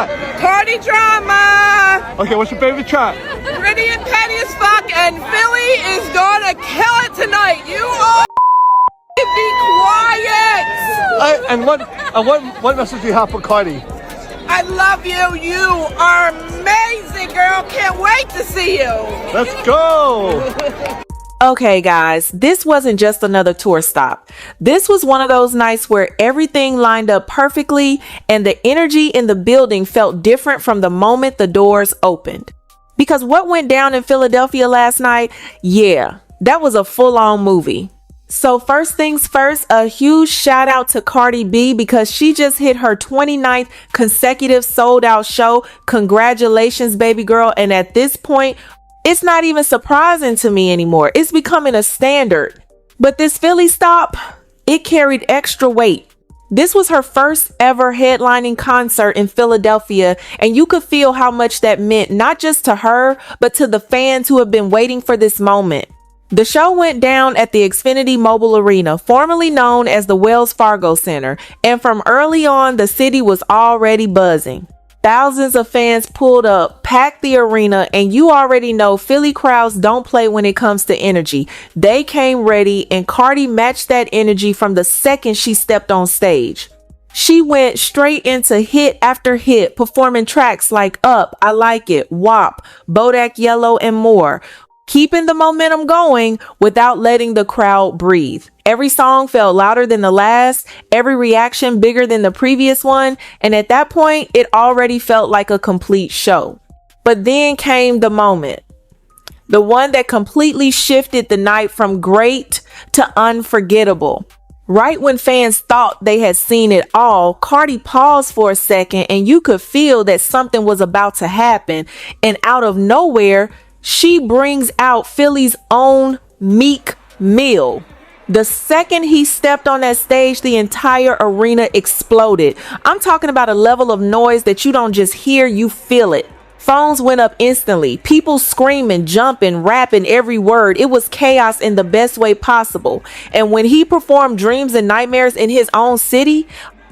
track? Cardi drama. Okay, what's your favorite track? Gritty and petty as fuck, and Philly is gonna kill it tonight. You all be quiet. And what message do you have for Cardi? I love you. You are amazing, girl. Can't wait to see you. Let's go. Okay, guys, this wasn't just another tour stop. This was one of those nights where everything lined up perfectly and the energy in the building felt different from the moment the doors opened. Because what went down in Philadelphia last night, yeah, that was a full-on movie. So first things first, a huge shout out to Cardi B because she just hit her 29th consecutive sold out show. Congratulations, baby girl. And at this point, it's not even surprising to me anymore. It's becoming a standard. But this Philly stop, it carried extra weight. This was her first ever headlining concert in Philadelphia, and you could feel how much that meant not just to her, but to the fans who have been waiting for this moment. The show went down at the Xfinity Mobile Arena, formerly known as the Wells Fargo Center, and from early on, the city was already buzzing. Thousands of fans pulled up, packed the arena, and you already know Philly crowds don't play when it comes to energy. They came ready, and Cardi matched that energy from the second she stepped on stage. She went straight into hit after hit, performing tracks like Up, I Like It, WAP, Bodak Yellow, and more, keeping the momentum going without letting the crowd breathe. Every song felt louder than the last, every reaction bigger than the previous one, and at that point, it already felt like a complete show. But then came the moment. The one that completely shifted the night from great to unforgettable. Right when fans thought they had seen it all, Cardi paused for a second and you could feel that something was about to happen, and out of nowhere, she brings out Philly's own Meek Mill. The second he stepped on that stage, the entire arena exploded. I'm talking about a level of noise that you don't just hear, you feel it. Phones went up instantly. People screaming, jumping, rapping every word. It was chaos in the best way possible. And when he performed Dreams and Nightmares in his own city,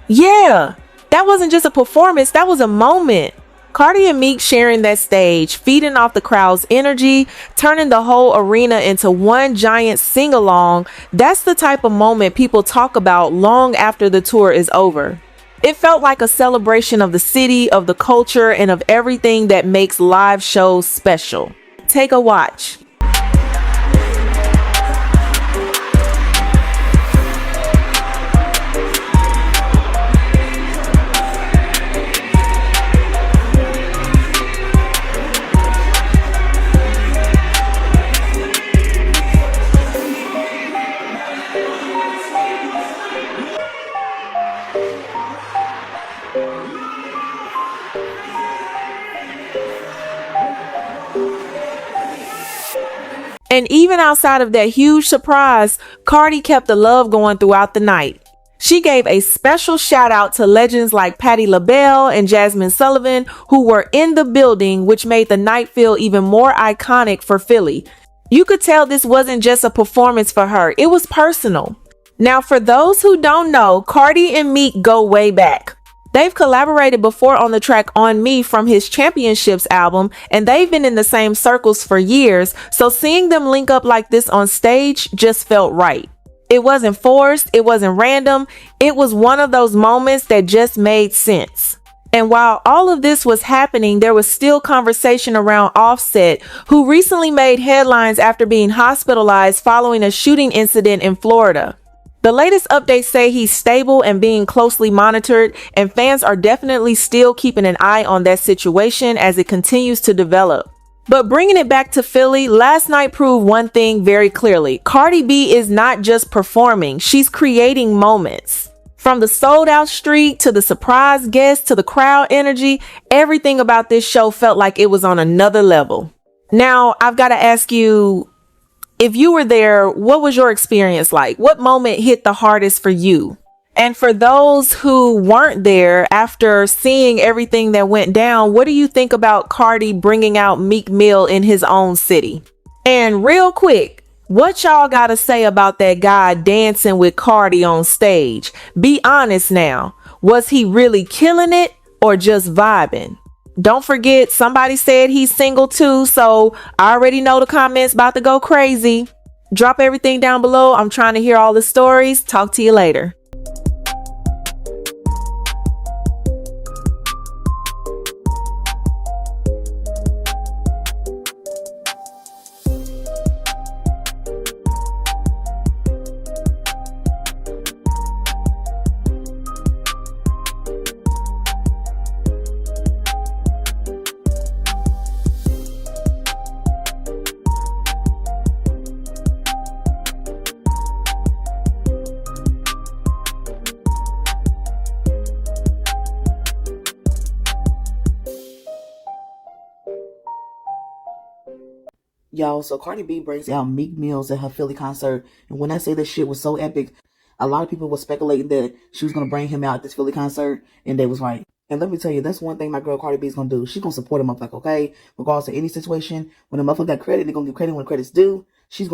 yeah, that wasn't just a performance, that was a moment. Cardi and Meek sharing that stage, feeding off the crowd's energy, turning the whole arena into one giant sing-along. That's the type of moment people talk about long after the tour is over. It felt like a celebration of the city, of the culture, and of everything that makes live shows special. Take a watch. And even outside of that huge surprise, Cardi kept the love going throughout the night. She gave a special shout out to legends like Patti LaBelle and Jasmine Sullivan, who were in the building, which made the night feel even more iconic for Philly. You could tell this wasn't just a performance for her, it was personal. Now, for those who don't know, Cardi and Meek go way back. They've collaborated before on the track On Me from his Championships album, and they've been in the same circles for years, so seeing them link up like this on stage just felt right. It wasn't forced, it wasn't random, it was one of those moments that just made sense. And while all of this was happening, there was still conversation around Offset, who recently made headlines after being hospitalized following a shooting incident in Florida. The latest updates say he's stable and being closely monitored, and fans are definitely still keeping an eye on that situation as it continues to develop. But bringing it back to Philly, last night proved one thing very clearly. Cardi B is not just performing, she's creating moments. From the sold out street to the surprise guests to the crowd energy, everything about this show felt like it was on another level. Now, I've got to ask you, if you were there, what was your experience like? What moment hit the hardest for you? And for those who weren't there, after seeing everything that went down, what do you think about Cardi bringing out Meek Mill in his own city? And real quick, what y'all gotta say about that guy dancing with Cardi on stage? Be honest now. Was he really killing it? or just vibing? Don't forget, somebody said he's single too, so I already know the comments about to go crazy. Drop everything down below. I'm trying to hear all the stories. Talk to you later. Y'all, so Cardi B brings out Meek Mills at her Philly concert. And when I say this shit was so epic, a lot of people were speculating that she was going to bring him out at this Philly concert. And they was right. And let me tell you, that's one thing my girl Cardi B is going to do. She's going to support him up like, okay? Regardless of any situation, when a motherfucker got credit, they're going to give credit when credit's due. She's going